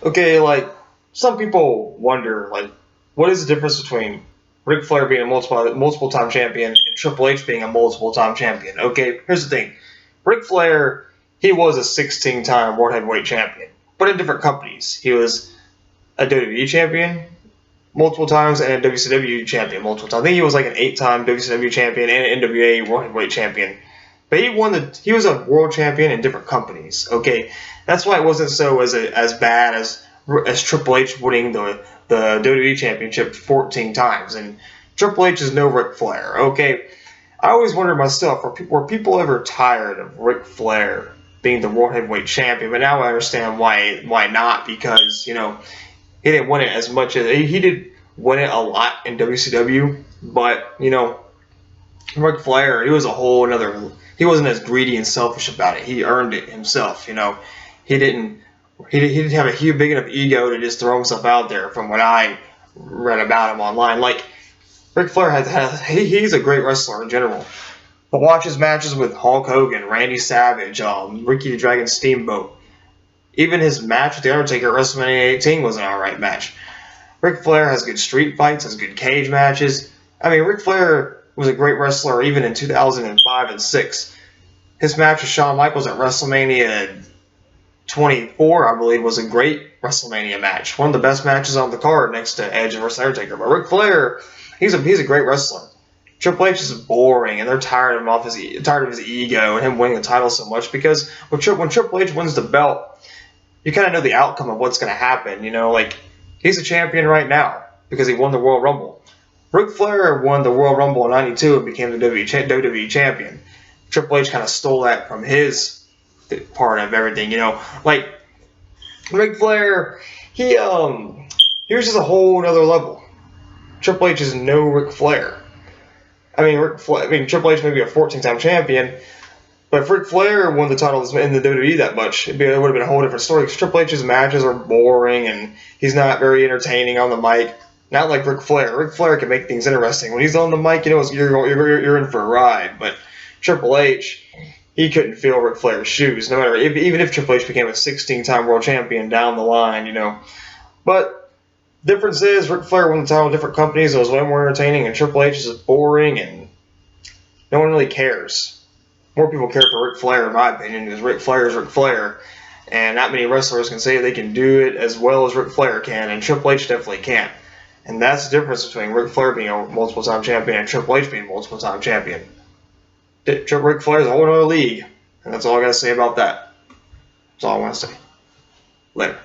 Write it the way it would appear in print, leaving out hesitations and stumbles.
Okay, like some people wonder, like, what is the difference between Ric Flair being a multiple time champion and Triple H being a multiple time champion? Okay, here's the thing: Ric Flair, he was a 16-time World Heavyweight Champion, but in different companies. He was a WWE champion multiple times and a WCW champion multiple times. I think he was like an 8-time WCW champion and an NWA World Heavyweight Champion. But he was a world champion in different companies. Okay, that's why it wasn't so as bad as Triple H winning the WWE Championship 14 times. And Triple H is no Ric Flair. Okay, I always wondered myself, were people ever tired of Ric Flair being the World Heavyweight Champion? But now I understand why not, because he didn't win it as much as he did win it a lot in WCW, but Ric Flair, he was a whole another. He wasn't as greedy and selfish about it. He earned it himself. He didn't. He didn't have a huge, big enough ego to just throw himself out there. From what I read about him online, like Ric Flair he's a great wrestler in general. But watch his matches with Hulk Hogan, Randy Savage, Ricky the Dragon Steamboat. Even his match with The Undertaker at WrestleMania 18 was an alright match. Ric Flair has good street fights, has good cage matches. I mean, Ric Flair was a great wrestler even in 2005 and 6. His match with Shawn Michaels at WrestleMania 24, I believe, was a great WrestleMania match. One of the best matches on the card next to Edge versus Undertaker. But Ric Flair, he's a great wrestler. Triple H is boring, and they're tired of his ego and him winning the title so much, because when Triple H wins the belt, you kind of know the outcome of what's going to happen. Like he's a champion right now because he won the Royal Rumble. Ric Flair won the Royal Rumble in '92 and became the WWE champion. Triple H kind of stole that from his part of everything. Like Ric Flair, he was just a whole other level. Triple H is no Ric Flair. Triple H may be a 14-time champion, but if Ric Flair won the title in the WWE that much, it would have been a whole different story. Because Triple H's matches are boring and he's not very entertaining on the mic. Not like Ric Flair. Ric Flair can make things interesting. When he's on the mic, you're in for a ride. But Triple H, he couldn't fill Ric Flair's shoes. No matter even if Triple H became a 16-time world champion down the line, But difference is Ric Flair won the title in different companies. It was way more entertaining, and Triple H is boring and no one really cares. More people care for Ric Flair, in my opinion, because Ric Flair is Ric Flair, and not many wrestlers can say they can do it as well as Ric Flair can, and Triple H definitely can't. And that's the difference between Ric Flair being a multiple-time champion and Triple H being a multiple-time champion. Ric Flair is a whole other league, and that's all I got to say about that. That's all I want to say. Later.